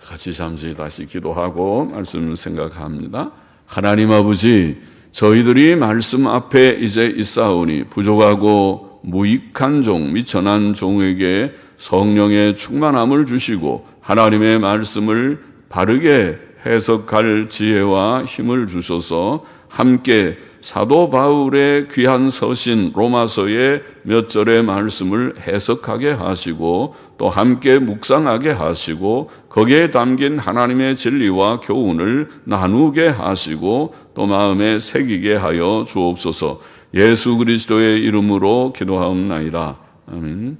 같이 잠시 다시 기도하고 말씀 생각합니다. 하나님 아버지, 저희들이 말씀 앞에 이제 있사오니 부족하고 무익한 종, 미천한 종에게 성령의 충만함을 주시고 하나님의 말씀을 바르게 해석할 지혜와 힘을 주셔서 함께 사도 바울의 귀한 서신 로마서의 몇 절의 말씀을 해석하게 하시고 또 함께 묵상하게 하시고 거기에 담긴 하나님의 진리와 교훈을 나누게 하시고 또 마음에 새기게 하여 주옵소서. 예수 그리스도의 이름으로 기도하옵나이다. 아멘.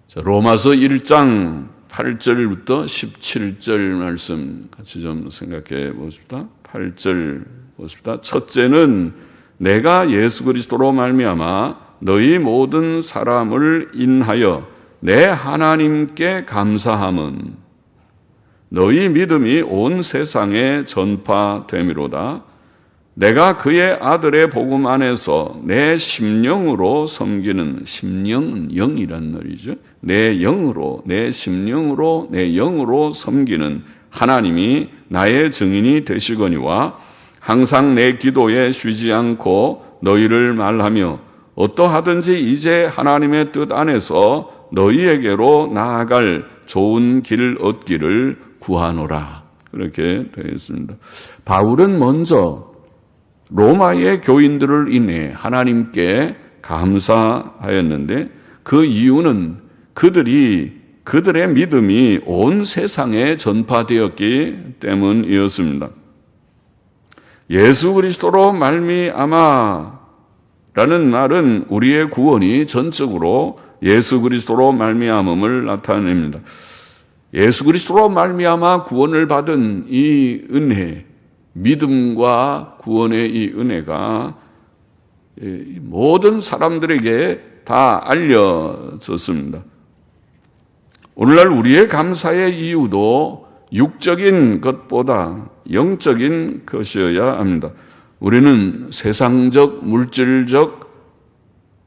자, 로마서 1장 8절부터 17절 말씀 같이 좀 생각해 보십시다. 8절 보십시다. 첫째는 내가 예수 그리스도로 말미암아 너희 모든 사람을 인하여 내 하나님께 감사함은 너희 믿음이 온 세상에 전파됨이로다. 내가 그의 아들의 복음 안에서 내 심령으로 섬기는, 심령은 영이란 말이죠. 내 영으로, 내 심령으로, 내 영으로 섬기는 하나님이 나의 증인이 되시거니와 항상 내 기도에 쉬지 않고 너희를 말하며 어떠하든지 이제 하나님의 뜻 안에서 너희에게로 나아갈 좋은 길 얻기를 구하노라. 그렇게 되어 있습니다. 바울은 먼저 로마의 교인들을 인해 하나님께 감사하였는데 그 이유는 그들의 믿음이 온 세상에 전파되었기 때문이었습니다. 예수 그리스도로 말미암아 라는 말은 우리의 구원이 전적으로 예수 그리스도로 말미암음을 나타냅니다. 예수 그리스도로 말미암아 구원을 받은 이 은혜, 믿음과 구원의 이 은혜가 모든 사람들에게 다 알려졌습니다. 오늘날 우리의 감사의 이유도 육적인 것보다 영적인 것이어야 합니다. 우리는 세상적, 물질적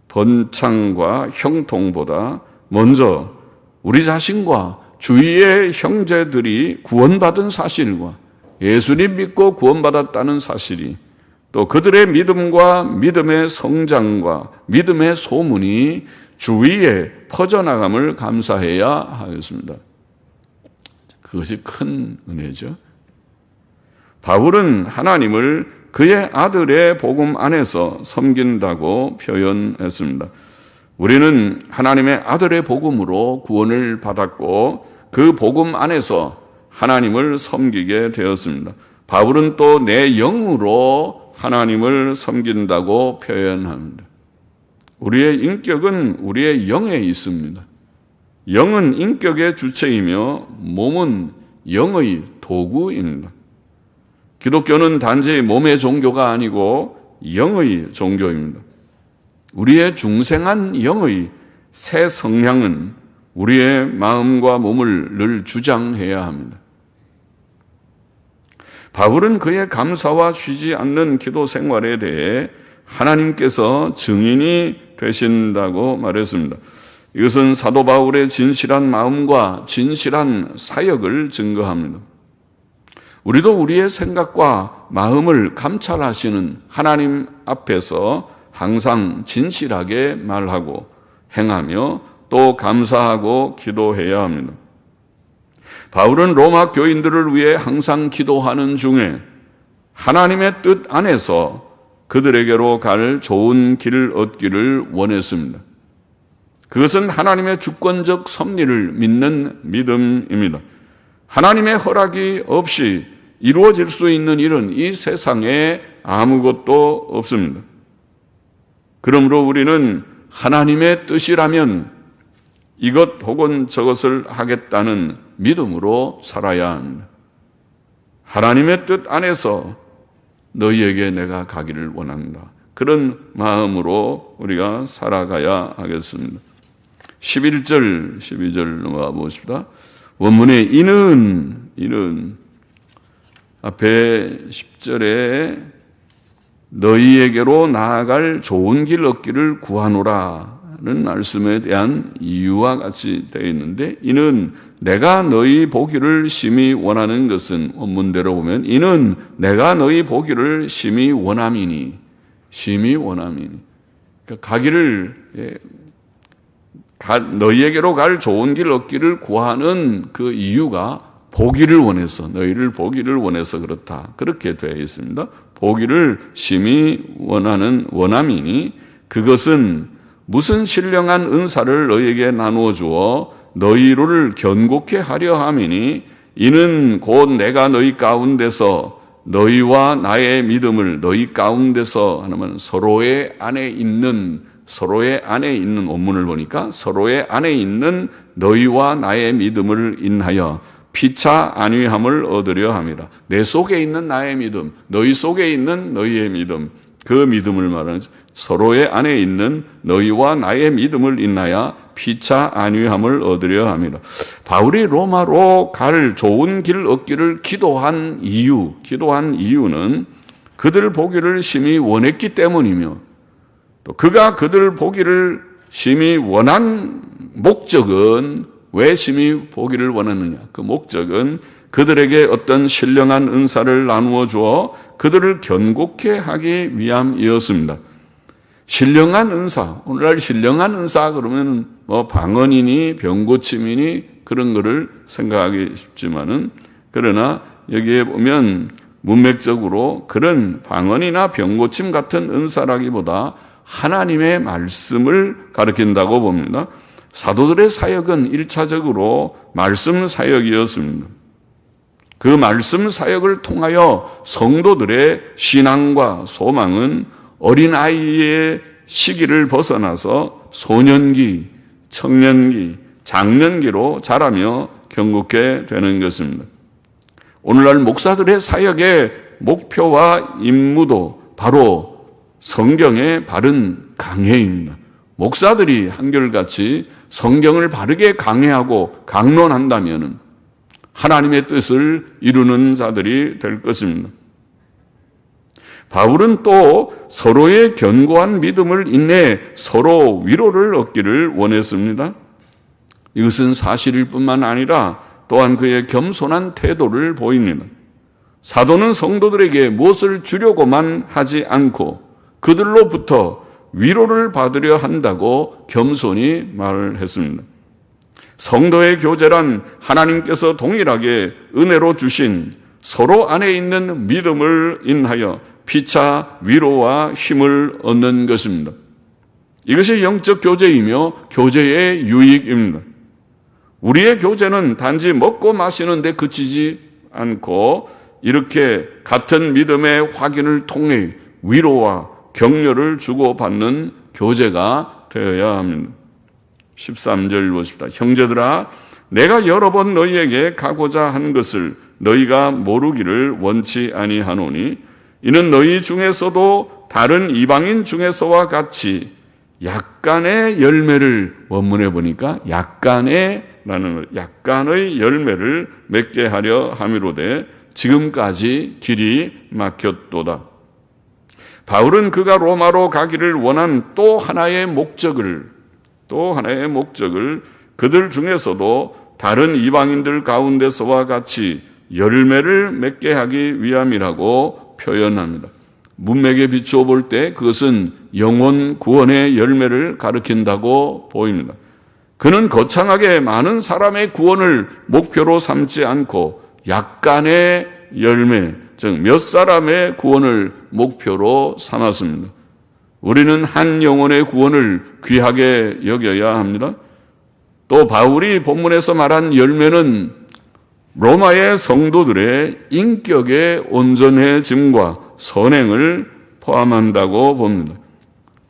번창과 형통보다 먼저 우리 자신과 주위의 형제들이 구원받은 사실과 예수님 믿고 구원받았다는 사실이 또 그들의 믿음과 믿음의 성장과 믿음의 소문이 주위에 퍼져나감을 감사해야 하겠습니다. 그것이 큰 은혜죠. 바울은 하나님을 그의 아들의 복음 안에서 섬긴다고 표현했습니다. 우리는 하나님의 아들의 복음으로 구원을 받았고 그 복음 안에서 하나님을 섬기게 되었습니다. 바울은 또 내 영으로 하나님을 섬긴다고 표현합니다. 우리의 인격은 우리의 영에 있습니다. 영은 인격의 주체이며 몸은 영의 도구입니다. 기독교는 단지 몸의 종교가 아니고 영의 종교입니다. 우리의 중생한 영의 새 성향은 우리의 마음과 몸을 늘 주장해야 합니다. 바울은 그의 감사와 쉬지 않는 기도 생활에 대해 하나님께서 증인이 되신다고 말했습니다. 이것은 사도 바울의 진실한 마음과 진실한 사역을 증거합니다. 우리도 우리의 생각과 마음을 감찰하시는 하나님 앞에서 항상 진실하게 말하고 행하며 또 감사하고 기도해야 합니다. 바울은 로마 교인들을 위해 항상 기도하는 중에 하나님의 뜻 안에서 그들에게로 갈 좋은 길을 얻기를 원했습니다. 그것은 하나님의 주권적 섭리를 믿는 믿음입니다. 하나님의 허락이 없이 이루어질 수 있는 일은 이 세상에 아무것도 없습니다. 그러므로 우리는 하나님의 뜻이라면 이것 혹은 저것을 하겠다는 믿음으로 살아야 합니다. 하나님의 뜻 안에서 너희에게 내가 가기를 원한다. 그런 마음으로 우리가 살아가야 하겠습니다. 11절, 12절 넘어가 보십시다. 원문에 이는 앞에 10절에 너희에게로 나아갈 좋은 길 얻기를 구하노라 말씀에 대한 이유와 같이 되어 있는데, 이는 내가 너희 보기를 심히 원하는 것은, 원문대로 보면 이는 내가 너희 보기를 심히 원함이니, 심히 원함이니. 그러니까 가기를, 너희에게로 갈 좋은 길 얻기를 구하는 그 이유가 보기를 원해서, 너희를 보기를 원해서 그렇다. 그렇게 되어 있습니다. 보기를 심히 원하는 원함이니, 그것은 무슨 신령한 은사를 너희에게 나누어 주어 너희를 견고케 하려 함이니, 이는 곧 내가 너희 가운데서 너희와 나의 믿음을, 너희 가운데서 하면 서로의 안에 있는 원문을 보니까 서로의 안에 있는 너희와 나의 믿음을 인하여 피차 안위함을 얻으려 함이라. 내 속에 있는 나의 믿음, 너희 속에 있는 너희의 믿음, 그 믿음을 말하는, 서로의 안에 있는 너희와 나의 믿음을 인하여 피차 안위함을 얻으려 함이라. 바울이 로마로 갈 좋은 길 얻기를 기도한 이유는 그들 보기를 심히 원했기 때문이며, 또 그가 그들 보기를 심히 원한 목적은, 왜 심히 보기를 원하느냐? 그 목적은 그들에게 어떤 신령한 은사를 나누어 주어 그들을 견고케 하기 위함이었습니다. 신령한 은사, 오늘날 신령한 은사 그러면 뭐 방언이니 병고침이니 그런 거를 생각하기 쉽지만은, 그러나 여기에 보면 문맥적으로 그런 방언이나 병고침 같은 은사라기보다 하나님의 말씀을 가리킨다고 봅니다. 사도들의 사역은 1차적으로 말씀 사역이었습니다. 그 말씀 사역을 통하여 성도들의 신앙과 소망은 어린아이의 시기를 벗어나서 소년기, 청년기, 장년기로 자라며 견고케 되는 것입니다. 오늘날 목사들의 사역의 목표와 임무도 바로 성경의 바른 강해입니다. 목사들이 한결같이 성경을 바르게 강해하고 강론한다면 하나님의 뜻을 이루는 자들이 될 것입니다. 바울은 또 서로의 견고한 믿음을 인해 서로 위로를 얻기를 원했습니다. 이것은 사실일 뿐만 아니라 또한 그의 겸손한 태도를 보입니다. 사도는 성도들에게 무엇을 주려고만 하지 않고 그들로부터 위로를 받으려 한다고 겸손히 말을 했습니다. 성도의 교제란 하나님께서 동일하게 은혜로 주신 서로 안에 있는 믿음을 인하여 피차 위로와 힘을 얻는 것입니다. 이것이 영적 교제이며 교제의 유익입니다. 우리의 교제는 단지 먹고 마시는 데 그치지 않고 이렇게 같은 믿음의 확인을 통해 위로와 격려를 주고받는 교제가 되어야 합니다. 13절 보십시다. 형제들아, 내가 여러 번 너희에게 가고자 한 것을 너희가 모르기를 원치 아니하노니, 이는 너희 중에서도 다른 이방인 중에서와 같이 약간의 열매를, 원문에 보니까 약간의 열매를 맺게 하려 함이로되 지금까지 길이 막혔도다. 바울은 그가 로마로 가기를 원한 또 하나의 목적을 그들 중에서도 다른 이방인들 가운데서와 같이 열매를 맺게 하기 위함이라고 표현합니다. 문맥에 비추어 볼 때 그것은 영혼 구원의 열매를 가리킨다고 보입니다. 그는 거창하게 많은 사람의 구원을 목표로 삼지 않고 약간의 열매, 즉 몇 사람의 구원을 목표로 삼았습니다. 우리는 한 영혼의 구원을 귀하게 여겨야 합니다. 또 바울이 본문에서 말한 열매는 로마의 성도들의 인격의 온전해짐과 선행을 포함한다고 봅니다.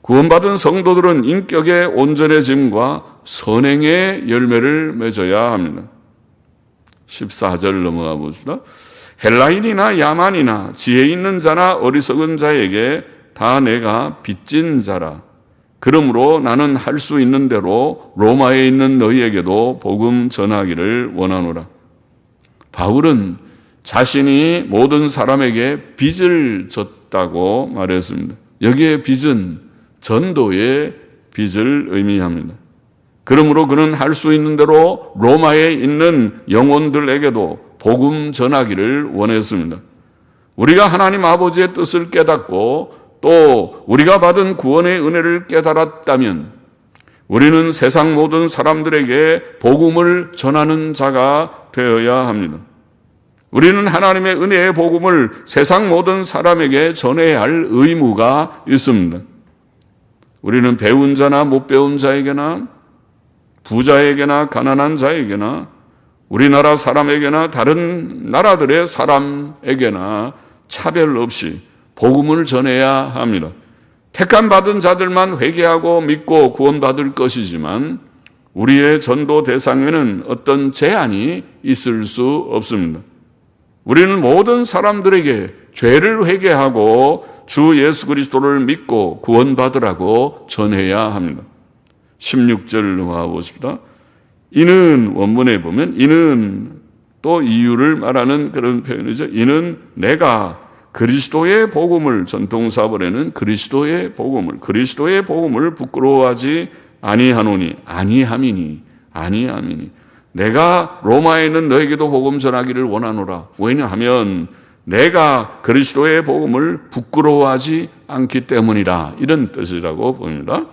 구원받은 성도들은 인격의 온전해짐과 선행의 열매를 맺어야 합니다. 14절 넘어가 봅시다. 헬라인이나 야만이나 지혜 있는 자나 어리석은 자에게 다 내가 빚진 자라. 그러므로 나는 할 수 있는 대로 로마에 있는 너희에게도 복음 전하기를 원하노라. 바울은 자신이 모든 사람에게 빚을 졌다고 말했습니다. 여기에 빚은 전도의 빚을 의미합니다. 그러므로 그는 할 수 있는 대로 로마에 있는 영혼들에게도 복음 전하기를 원했습니다. 우리가 하나님 아버지의 뜻을 깨닫고 또 우리가 받은 구원의 은혜를 깨달았다면 우리는 세상 모든 사람들에게 복음을 전하는 자가 되어야 합니다. 우리는 하나님의 은혜의 복음을 세상 모든 사람에게 전해야 할 의무가 있습니다. 우리는 배운 자나 못 배운 자에게나 부자에게나 가난한 자에게나 우리나라 사람에게나 다른 나라들의 사람에게나 차별 없이 복음을 전해야 합니다. 택함 받은 자들만 회개하고 믿고 구원받을 것이지만 우리의 전도 대상에는 어떤 제한이 있을 수 없습니다. 우리는 모든 사람들에게 죄를 회개하고 주 예수 그리스도를 믿고 구원받으라고 전해야 합니다. 16절 나와보십니다. 이는 원문에 보면 이는 또 이유를 말하는 그런 표현이죠. 이는 내가 그리스도의 복음을 전통사본에는 그리스도의 복음을 부끄러워하지 아니하노니 아니함이니 내가 로마에 있는 너에게도 복음 전하기를 원하노라. 왜냐하면 내가 그리스도의 복음을 부끄러워하지 않기 때문이라. 이런 뜻이라고 봅니다.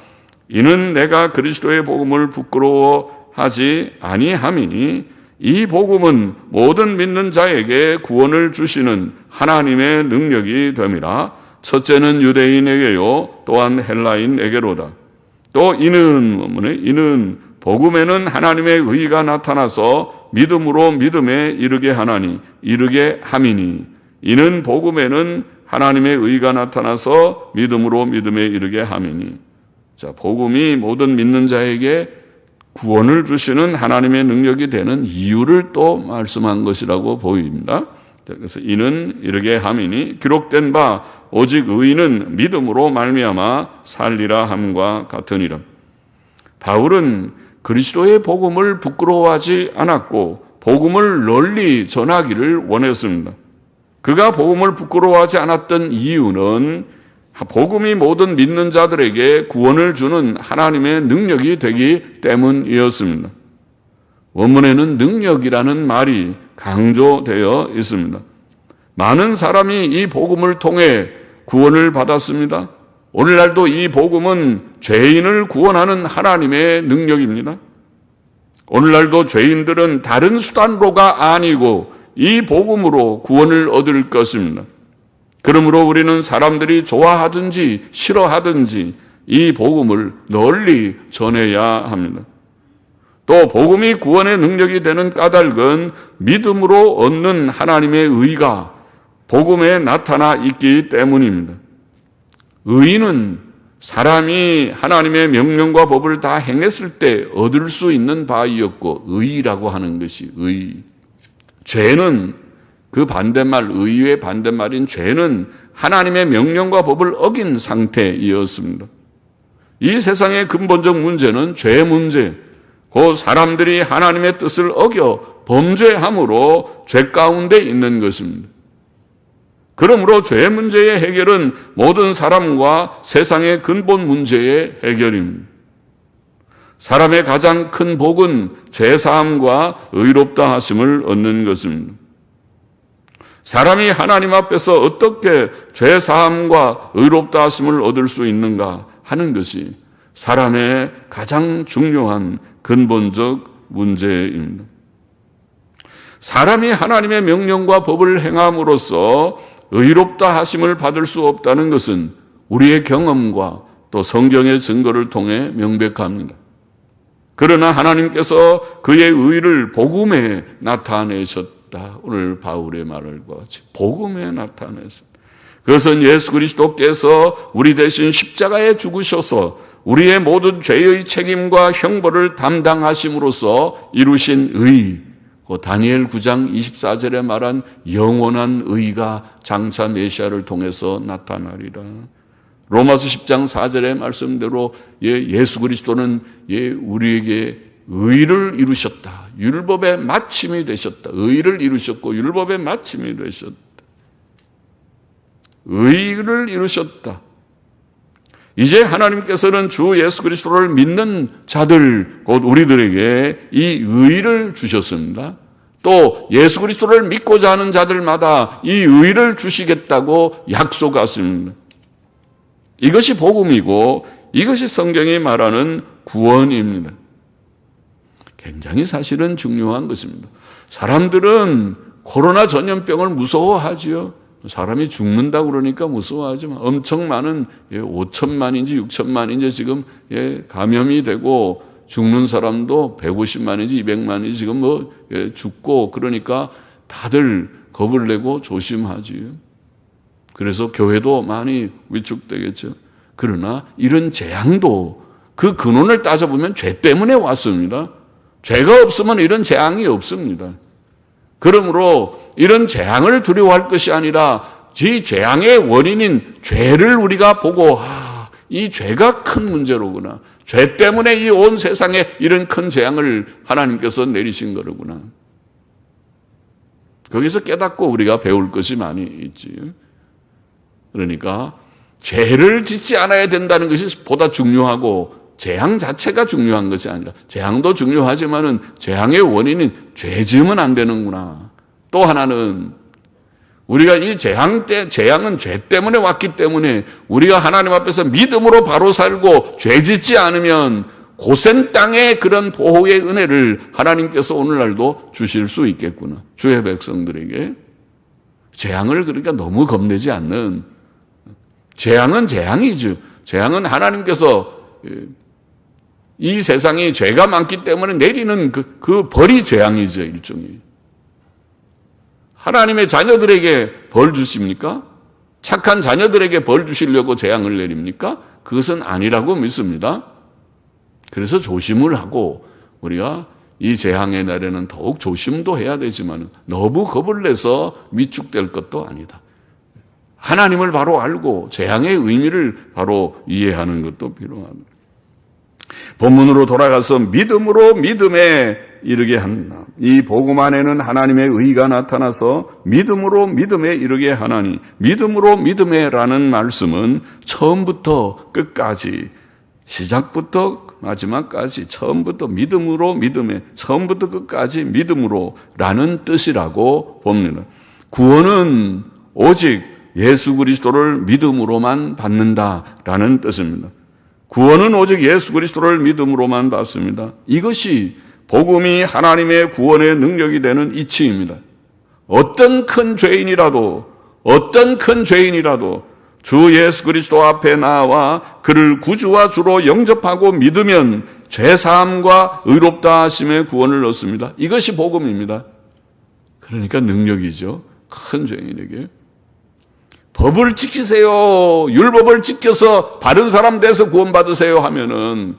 이는 내가 그리스도의 복음을 부끄러워하지 아니함이니 이 복음은 모든 믿는 자에게 구원을 주시는 하나님의 능력이 됨이라. 첫째는 유대인에게요 또한 헬라인에게로다. 또 이는 복음에는 하나님의 의가 나타나서 믿음으로 믿음에 이르게 함이니 이는 복음에는 하나님의 의가 나타나서 믿음으로 믿음에 이르게 함이니. 자, 복음이 모든 믿는 자에게 구원을 주시는 하나님의 능력이 되는 이유를 또 말씀한 것이라고 보입니다. 그래서 이는 이르게 함이니 기록된 바 오직 의인은 믿음으로 말미암아 살리라 함과 같으니라. 바울은 그리스도의 복음을 부끄러워하지 않았고 복음을 널리 전하기를 원했습니다. 그가 복음을 부끄러워하지 않았던 이유는 복음이 모든 믿는 자들에게 구원을 주는 하나님의 능력이 되기 때문이었습니다. 원문에는 능력이라는 말이 강조되어 있습니다. 많은 사람이 이 복음을 통해 구원을 받았습니다. 오늘날도 이 복음은 죄인을 구원하는 하나님의 능력입니다. 오늘날도 죄인들은 다른 수단으로가 아니고 이 복음으로 구원을 얻을 것입니다. 그러므로 우리는 사람들이 좋아하든지 싫어하든지 이 복음을 널리 전해야 합니다. 또 복음이 구원의 능력이 되는 까닭은 믿음으로 얻는 하나님의 의가 복음에 나타나 있기 때문입니다. 의는 사람이 하나님의 명령과 법을 다 행했을 때 얻을 수 있는 바이었고 의라고 하는 것이 의. 죄는 그 반대말, 의의 반대말인 죄는 하나님의 명령과 법을 어긴 상태이었습니다. 이 세상의 근본적 문제는 죄 문제, 그 사람들이 하나님의 뜻을 어겨 범죄함으로 죄 가운데 있는 것입니다. 그러므로 죄 문제의 해결은 모든 사람과 세상의 근본 문제의 해결입니다. 사람의 가장 큰 복은 죄사함과 의롭다 하심을 얻는 것입니다. 사람이 하나님 앞에서 어떻게 죄사함과 의롭다 하심을 얻을 수 있는가 하는 것이 사람의 가장 중요한 근본적 문제입니다. 사람이 하나님의 명령과 법을 행함으로써 의롭다 하심을 받을 수 없다는 것은 우리의 경험과 또 성경의 증거를 통해 명백합니다. 그러나 하나님께서 그의 의를 복음에 나타내셨다. 오늘 바울의 말과 같이 복음에 나타내셨다. 그것은 예수 그리스도께서 우리 대신 십자가에 죽으셔서 우리의 모든 죄의 책임과 형벌을 담당하심으로써 이루신 의, 그 다니엘 9장 24절에 말한 영원한 의가 장차 메시아를 통해서 나타나리라. 로마서 10장 4절의 말씀대로 예수 그리스도는 우리에게 의를 이루셨다. 율법의 마침이 되셨다. 의를 이루셨고 율법의 마침이 되셨다. 의를 이루셨다. 이제 하나님께서는 주 예수 그리스도를 믿는 자들, 곧 우리들에게 이 의를 주셨습니다. 또 예수 그리스도를 믿고자 하는 자들마다 이 의를 주시겠다고 약속하십니다. 이것이 복음이고 이것이 성경이 말하는 구원입니다. 굉장히 사실은 중요한 것입니다. 사람들은 코로나 전염병을 무서워하지요. 사람이 죽는다고 그러니까 무서워하지만 엄청 많은 5천만인지 6천만인지 지금 감염이 되고 죽는 사람도 150만인지 200만인지 지금 죽고 그러니까 다들 겁을 내고 조심하지요. 그래서 교회도 많이 위축되겠죠. 그러나 이런 재앙도 그 근원을 따져보면 죄 때문에 왔습니다. 죄가 없으면 이런 재앙이 없습니다. 그러므로 이런 재앙을 두려워할 것이 아니라 이 재앙의 원인인 죄를 우리가 보고 이 죄가 큰 문제로구나. 죄 때문에 이 온 세상에 이런 큰 재앙을 하나님께서 내리신 거로구나. 거기서 깨닫고 우리가 배울 것이 많이 있지. 그러니까 죄를 짓지 않아야 된다는 것이 보다 중요하고 재앙 자체가 중요한 것이 아니라 재앙도 중요하지만은 재앙의 원인인 죄 지으면 안 되는구나. 또 하나는 우리가 이 재앙은 죄 때문에 왔기 때문에 우리가 하나님 앞에서 믿음으로 바로 살고 죄 짓지 않으면 고센 땅의 그런 보호의 은혜를 하나님께서 오늘날도 주실 수 있겠구나. 주의 백성들에게 재앙을 그러니까 너무 겁내지 않는, 재앙은 재앙이죠. 재앙은 하나님께서 이 세상이 죄가 많기 때문에 내리는 그 벌이 재앙이죠, 일종의. 하나님의 자녀들에게 벌 주십니까? 착한 자녀들에게 벌 주시려고 재앙을 내립니까? 그것은 아니라고 믿습니다. 그래서 조심을 하고 우리가 이 재앙의 날에는 더욱 조심도 해야 되지만 너무 겁을 내서 위축될 것도 아니다. 하나님을 바로 알고 재앙의 의미를 바로 이해하는 것도 필요합니다. 본문으로 돌아가서 믿음으로 믿음에 이르게 한다. 이 복음 안에는 하나님의 의가 나타나서 믿음으로 믿음에 이르게 하나니, 믿음으로 믿음에라는 말씀은 처음부터 끝까지, 시작부터 마지막까지 처음부터 믿음으로 믿음에, 처음부터 끝까지 믿음으로라는 뜻이라고 봅니다. 구원은 오직 예수 그리스도를 믿음으로만 받는다라는 뜻입니다. 구원은 오직 예수 그리스도를 믿음으로만 받습니다. 이것이 복음이 하나님의 구원의 능력이 되는 이치입니다. 어떤 큰 죄인이라도 주 예수 그리스도 앞에 나와 그를 구주와 주로 영접하고 믿으면 죄사함과 의롭다 하심의 구원을 얻습니다. 이것이 복음입니다. 그러니까 능력이죠. 큰 죄인에게. 법을 지키세요. 율법을 지켜서 바른 사람 돼서 구원받으세요 하면은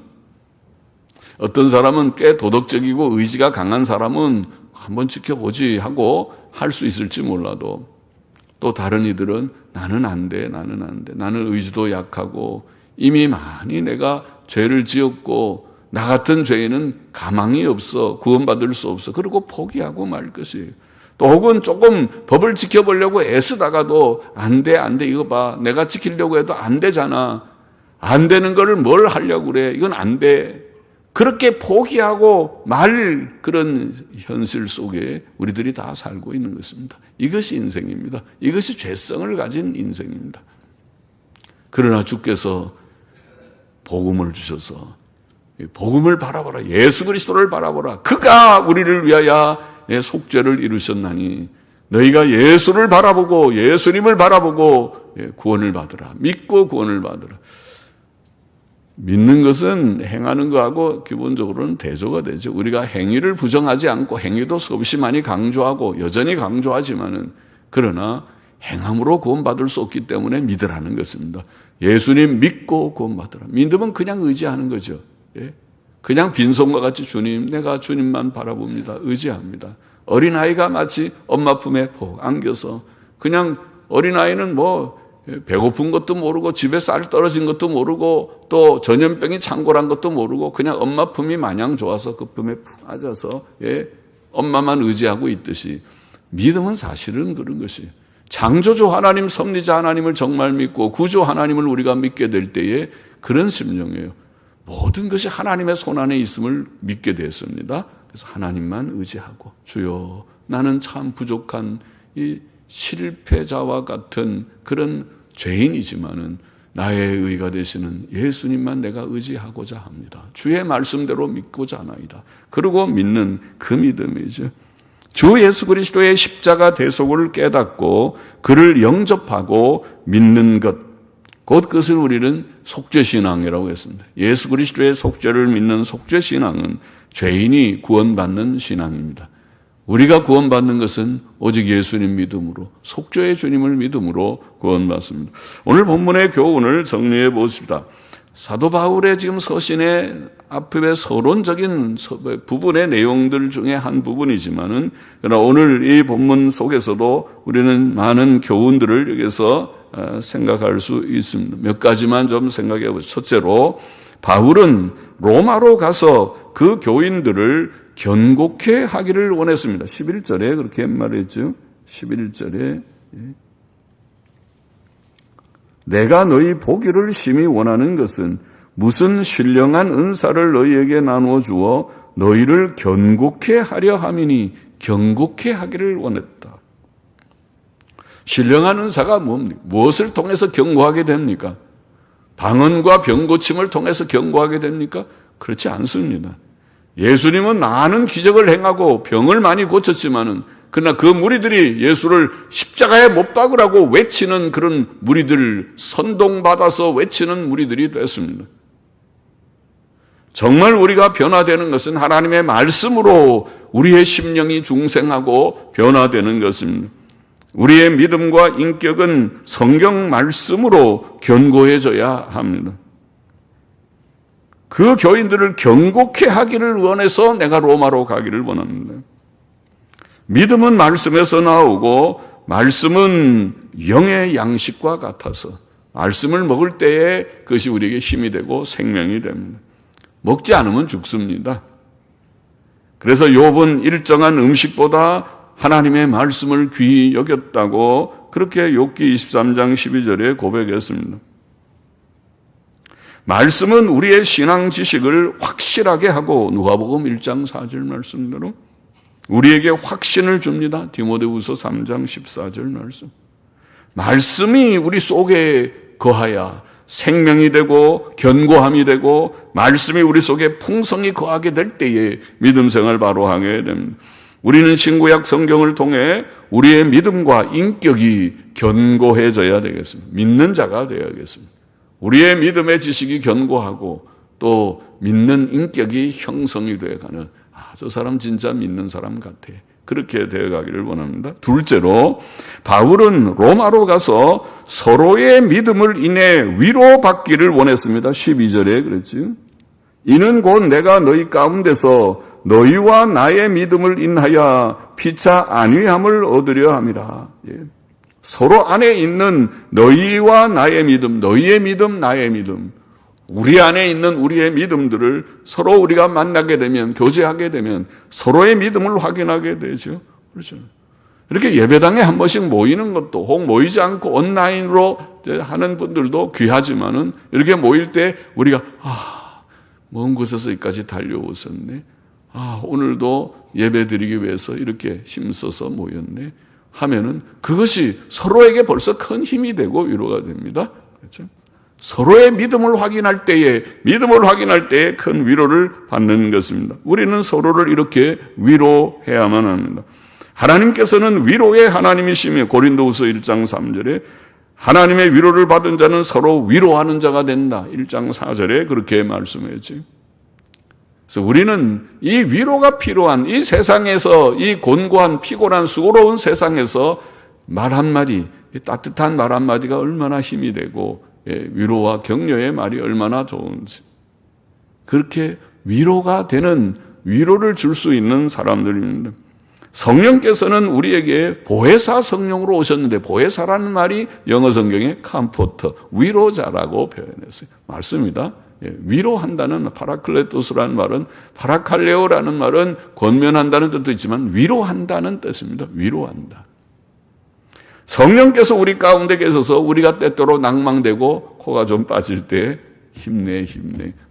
어떤 사람은 꽤 도덕적이고 의지가 강한 사람은 한번 지켜보지 하고 할 수 있을지 몰라도 또 다른 이들은 나는 안 돼. 나는 의지도 약하고 이미 많이 내가 죄를 지었고 나 같은 죄인은 가망이 없어. 구원받을 수 없어. 그리고 포기하고 말 것이에요. 또 혹은 조금 법을 지켜보려고 애쓰다가도 안 돼. 이거 봐. 내가 지키려고 해도 안 되잖아. 안 되는 거를 뭘 하려고 그래. 이건 안 돼. 그렇게 포기하고 말 그런 현실 속에 우리들이 다 살고 있는 것입니다. 이것이 인생입니다. 이것이 죄성을 가진 인생입니다. 그러나 주께서 복음을 주셔서 복음을 바라보라. 예수 그리스도를 바라보라. 그가 우리를 위하여 속죄를 이루셨나니 너희가 예수를 바라보고 예수님을 바라보고 구원을 받으라. 믿고 구원을 받으라. 믿는 것은 행하는 거하고 기본적으로는 대조가 되죠. 우리가 행위를 부정하지 않고 행위도 수없이 많이 강조하고 여전히 강조하지만은 그러나 행함으로 구원받을 수 없기 때문에 믿으라는 것입니다. 예수님 믿고 구원받으라. 믿음은 그냥 의지하는 거죠. 그냥 빈손과 같이 주님, 내가 주님만 바라봅니다. 의지합니다. 어린아이가 마치 엄마 품에 푹 안겨서 그냥 어린아이는 배고픈 것도 모르고 집에 쌀 떨어진 것도 모르고 또 전염병이 창궐한 것도 모르고 그냥 엄마 품이 마냥 좋아서 그 품에 푹 앉아서 엄마만 의지하고 있듯이 믿음은 사실은 그런 것이에요. 창조주 하나님, 섭리자 하나님을 정말 믿고 구주 하나님을 우리가 믿게 될 때에 그런 심령이에요. 모든 것이 하나님의 손안에 있음을 믿게 됐습니다. 그래서 하나님만 의지하고 주여 나는 참 부족한 이 실패자와 같은 그런 죄인이지만은 나의 의가 되시는 예수님만 내가 의지하고자 합니다. 주의 말씀대로 믿고자 하나이다. 그러고 믿는 그 믿음이죠. 주 예수 그리스도의 십자가 대속을 깨닫고 그를 영접하고 믿는 것, 곧 그것을 우리는 속죄신앙이라고 했습니다. 예수 그리스도의 속죄를 믿는 속죄신앙은 죄인이 구원받는 신앙입니다. 우리가 구원받는 것은 오직 예수님 믿음으로, 속죄의 주님을 믿음으로 구원받습니다. 오늘 본문의 교훈을 정리해 보십시다. 사도 바울의 지금 서신의 앞에 서론적인 부분의 내용들 중에 한 부분이지만은, 그러나 오늘 이 본문 속에서도 우리는 많은 교훈들을 여기서 생각할 수 있습니다. 몇 가지만 좀 생각해 보시죠. 첫째로, 바울은 로마로 가서 그 교인들을 견고케 하기를 원했습니다. 11절에 그렇게 말했죠. 11절에 내가 너희 보기를 심히 원하는 것은 무슨 신령한 은사를 너희에게 나누어 주어 너희를 견고케 하려 함이니, 견고케 하기를 원했다. 신령한 은사가 뭡니까? 무엇을 통해서 견고하게 됩니까? 방언과 병고침을 통해서 견고하게 됩니까? 그렇지 않습니다. 예수님은 많은 기적을 행하고 병을 많이 고쳤지만은, 그러나 그 무리들이 예수를 십자가에 못 박으라고 외치는 그런 무리들, 선동받아서 외치는 무리들이 됐습니다. 정말 우리가 변화되는 것은 하나님의 말씀으로 우리의 심령이 중생하고 변화되는 것입니다. 우리의 믿음과 인격은 성경 말씀으로 견고해져야 합니다. 그 교인들을 견고케 하기를 원해서 내가 로마로 가기를 원합니다. 믿음은 말씀에서 나오고 말씀은 영의 양식과 같아서 말씀을 먹을 때에 그것이 우리에게 힘이 되고 생명이 됩니다. 먹지 않으면 죽습니다. 그래서 욥은 일정한 음식보다 하나님의 말씀을 귀히 여겼다고 그렇게 욥기 23장 12절에 고백했습니다. 말씀은 우리의 신앙 지식을 확실하게 하고 누가복음 1장 4절 말씀대로 우리에게 확신을 줍니다. 디모데후서 3장 14절 말씀. 말씀이 우리 속에 거하여 생명이 되고 견고함이 되고 말씀이 우리 속에 풍성히 거하게 될 때에 믿음 생활 바로 하게 됩니다. 우리는 신구약 성경을 통해 우리의 믿음과 인격이 견고해져야 되겠습니다. 믿는 자가 되어야겠습니다. 우리의 믿음의 지식이 견고하고 또 믿는 인격이 형성이 되어가는, 저 사람 진짜 믿는 사람 같아, 그렇게 되어가기를 원합니다. 둘째로, 바울은 로마로 가서 서로의 믿음을 인해 위로받기를 원했습니다. 12절에 그랬지. 이는 곧 내가 너희 가운데서 너희와 나의 믿음을 인하여 피차 안위함을 얻으려 함이라. 서로 안에 있는 너희와 나의 믿음, 너희의 믿음, 나의 믿음, 우리 안에 있는 우리의 믿음들을 서로 우리가 만나게 되면, 교제하게 되면 서로의 믿음을 확인하게 되죠. 그렇죠. 이렇게 예배당에 한 번씩 모이는 것도, 혹 모이지 않고 온라인으로 하는 분들도 귀하지만은, 이렇게 모일 때 우리가 먼 곳에서 여기까지 달려오셨네, 오늘도 예배 드리기 위해서 이렇게 힘써서 모였네 하면은 그것이 서로에게 벌써 큰 힘이 되고 위로가 됩니다. 그렇죠? 서로의 믿음을 확인할 때에 큰 위로를 받는 것입니다. 우리는 서로를 이렇게 위로해야만 합니다. 하나님께서는 위로의 하나님이시며, 고린도후서 1장 3절에 하나님의 위로를 받은 자는 서로 위로하는 자가 된다. 1장 4절에 그렇게 말씀했지. 그래서 우리는 이 위로가 필요한 이 세상에서, 이 곤고한 피곤한 수고로운 세상에서 말 한마디, 따뜻한 말 한마디가 얼마나 힘이 되고, 위로와 격려의 말이 얼마나 좋은지, 그렇게 위로가 되는, 위로를 줄 수 있는 사람들입니다. 성령께서는 우리에게 보혜사 성령으로 오셨는데, 보혜사라는 말이 영어 성경에 컴포터, 위로자라고 표현했어요. 맞습니다. 위로한다는, 파라클레토스라는 말은, 파라칼레오라는 말은 권면한다는 뜻도 있지만 위로한다는 뜻입니다. 위로한다. 성령께서 우리 가운데 계셔서 우리가 때때로 낭망되고 코가 좀 빠질 때 힘내.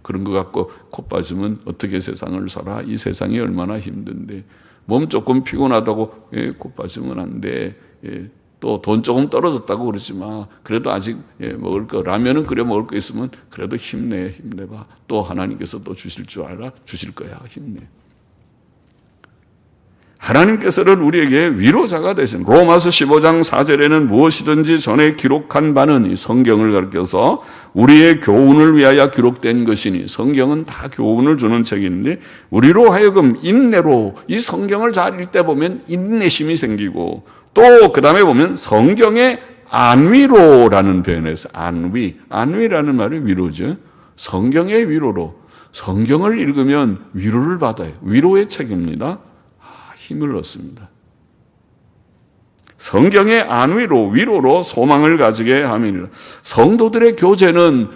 그런 거 갖고 코 빠지면 어떻게 세상을 살아? 이 세상이 얼마나 힘든데. 몸 조금 피곤하다고 코 빠지면 안 돼. 또 돈 조금 떨어졌다고 그러지 마. 그래도 아직 먹을 거, 라면은 끓여 먹을 거 있으면 그래도 힘내봐. 또 하나님께서 또 주실 줄 알아? 주실 거야. 힘내. 하나님께서는 우리에게 위로자가 되신, 로마서 15장 4절에는 무엇이든지 전에 기록한 바는, 이 성경을 가르쳐서 우리의 교훈을 위하여 기록된 것이니, 성경은 다 교훈을 주는 책인데 우리로 하여금 인내로, 이 성경을 잘 읽다 보면 인내심이 생기고, 또 그 다음에 보면 성경의 안위로라는 표현에서 안위라는 말이 위로죠. 성경의 위로로, 성경을 읽으면 위로를 받아요. 위로의 책입니다. 힘을 얻습니다. 성경의 안위로, 위로로 소망을 가지게 함이니라. 성도들의 교제는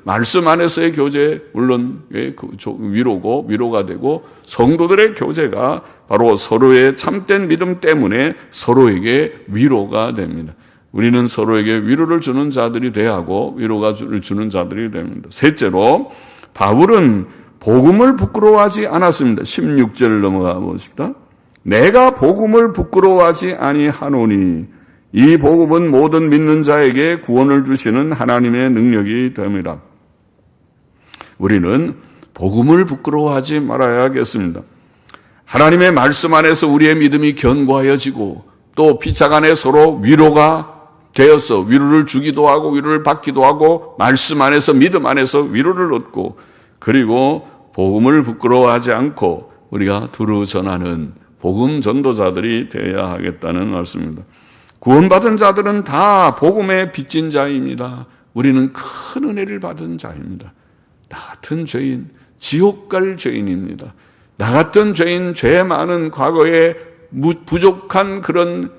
말씀 안에서의 교제, 물론 위로고, 위로가 되고, 성도들의 교제가 바로 서로의 참된 믿음 때문에 서로에게 위로가 됩니다. 우리는 서로에게 위로를 주는 자들이 돼야 하고, 위로가 주는 자들이 됩니다. 셋째로, 바울은 복음을 부끄러워하지 않았습니다. 16절 넘어가 보십시다. 내가 복음을 부끄러워하지 아니하노니 이 복음은 모든 믿는 자에게 구원을 주시는 하나님의 능력이 됩니다. 우리는 복음을 부끄러워하지 말아야겠습니다. 하나님의 말씀 안에서 우리의 믿음이 견고하여지고, 또 피차 간에 서로 위로가 되어서 위로를 주기도 하고 위로를 받기도 하고, 말씀 안에서, 믿음 안에서 위로를 얻고, 그리고 복음을 부끄러워하지 않고 우리가 두루 전하는 복음 전도자들이 되어야 하겠다는 말씀입니다. 구원받은 자들은 다 복음에 빚진 자입니다. 우리는 큰 은혜를 받은 자입니다. 나 같은 죄인, 지옥 갈 죄인입니다. 나 같은 죄인, 죄 많은 과거에 부족한 그런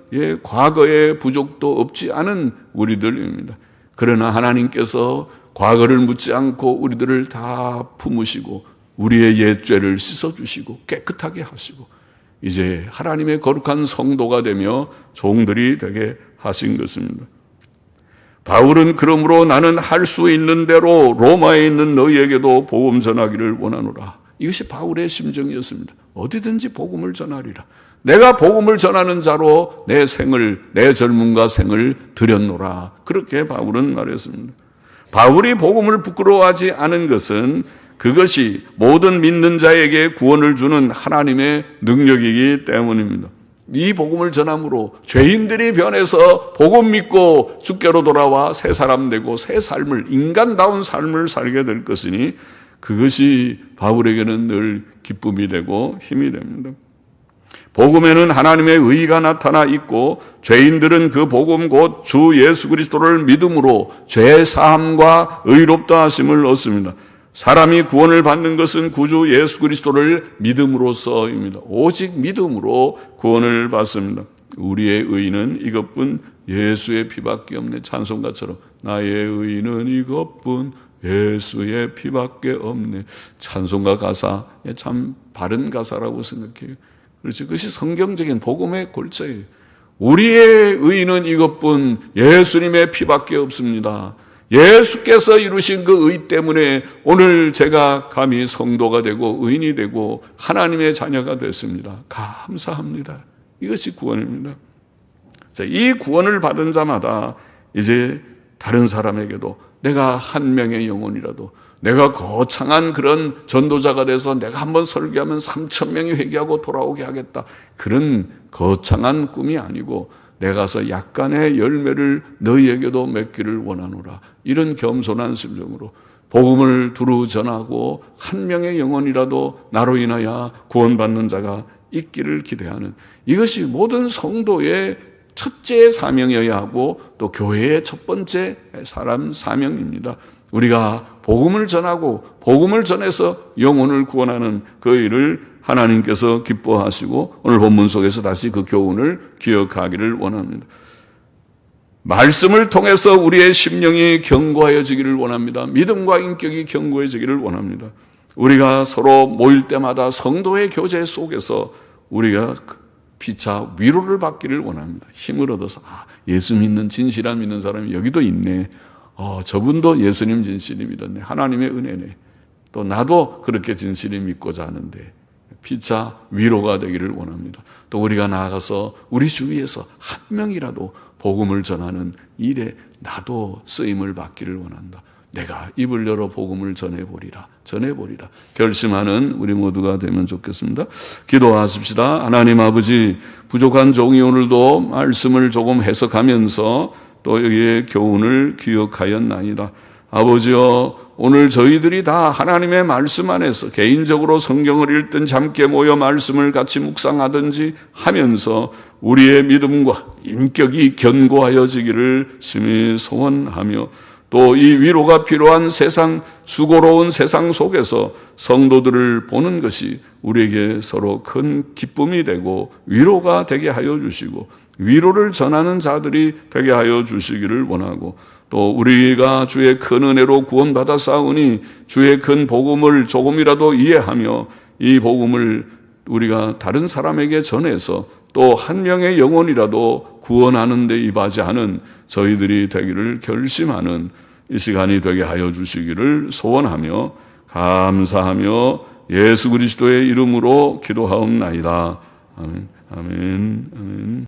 과거의 부족도 없지 않은 우리들입니다. 그러나 하나님께서 과거를 묻지 않고 우리들을 다 품으시고 우리의 옛죄를 씻어주시고 깨끗하게 하시고 이제 하나님의 거룩한 성도가 되며 종들이 되게 하신 것입니다. 바울은 그러므로 나는 할 수 있는 대로 로마에 있는 너희에게도 복음 전하기를 원하노라. 이것이 바울의 심정이었습니다. 어디든지 복음을 전하리라. 내가 복음을 전하는 자로 내 생을, 내 젊음과 생을 드렸노라. 그렇게 바울은 말했습니다. 바울이 복음을 부끄러워하지 않은 것은 그것이 모든 믿는 자에게 구원을 주는 하나님의 능력이기 때문입니다. 이 복음을 전함으로 죄인들이 변해서 복음 믿고 주께로 돌아와 새 사람 되고 새 삶을, 인간다운 삶을 살게 될 것이니 그것이 바울에게는 늘 기쁨이 되고 힘이 됩니다. 복음에는 하나님의 의가 나타나 있고 죄인들은 그 복음 곧 주 예수 그리스도를 믿음으로 죄 사함과 의롭다 하심을 얻습니다. 사람이 구원을 받는 것은 구주 예수 그리스도를 믿음으로써입니다. 오직 믿음으로 구원을 받습니다. 우리의 의는 이것뿐 예수의 피밖에 없네. 찬송가처럼 나의 의는 이것뿐 예수의 피밖에 없네. 찬송가 가사 참 바른 가사라고 생각해요. 그렇죠. 그것이 성경적인 복음의 골자예요. 우리의 의는 이것뿐 예수님의 피밖에 없습니다. 예수께서 이루신 그 의 때문에 오늘 제가 감히 성도가 되고 의인이 되고 하나님의 자녀가 됐습니다. 감사합니다. 이것이 구원입니다. 자, 이 구원을 받은 자마다 이제 다른 사람에게도 내가 한 명의 영혼이라도, 내가 거창한 그런 전도자가 돼서 내가 한번 설교하면 3,000명이 회개하고 돌아오게 하겠다, 그런 거창한 꿈이 아니고 내가 가서 약간의 열매를 너희에게도 맺기를 원하노라. 이런 겸손한 심정으로 복음을 두루 전하고 한 명의 영혼이라도 나로 인하여 구원받는 자가 있기를 기대하는, 이것이 모든 성도의 첫째 사명이어야 하고 또 교회의 첫 번째 사람 사명입니다. 우리가 복음을 전하고 복음을 전해서 영혼을 구원하는 그 일을 하나님께서 기뻐하시고 오늘 본문 속에서 다시 그 교훈을 기억하기를 원합니다. 말씀을 통해서 우리의 심령이 견고해지기를 원합니다. 믿음과 인격이 견고해지기를 원합니다. 우리가 서로 모일 때마다 성도의 교제 속에서 우리가 피차 위로를 받기를 원합니다. 힘을 얻어서 예수 믿는 진실함 믿는 사람이 여기도 있네. 저분도 예수님 진실히 믿었네. 하나님의 은혜네. 또 나도 그렇게 진실히 믿고자 하는데 피차 위로가 되기를 원합니다. 또 우리가 나아가서 우리 주위에서 한 명이라도 복음을 전하는 일에 나도 쓰임을 받기를 원한다. 내가 입을 열어 복음을 전해보리라. 결심하는 우리 모두가 되면 좋겠습니다. 기도하십시다. 하나님 아버지, 부족한 종이 오늘도 말씀을 조금 해석하면서 또 여기에 교훈을 기억하였나이다. 아버지여, 오늘 저희들이 다 하나님의 말씀 안에서 개인적으로 성경을 읽든 잠께 모여 말씀을 같이 묵상하든지 하면서 우리의 믿음과 인격이 견고하여지기를 심히 소원하며 또 이 위로가 필요한 세상, 수고로운 세상 속에서 성도들을 보는 것이 우리에게 서로 큰 기쁨이 되고 위로가 되게 하여 주시고 위로를 전하는 자들이 되게 하여 주시기를 원하고 또 우리가 주의 큰 은혜로 구원받아 싸우니 주의 큰 복음을 조금이라도 이해하며 이 복음을 우리가 다른 사람에게 전해서 또 한 명의 영혼이라도 구원하는 데 임하지하는 저희들이 되기를 결심하는 이 시간이 되게 하여 주시기를 소원하며 감사하며 예수 그리스도의 이름으로 기도하옵나이다. 아멘. 아멘. 아멘.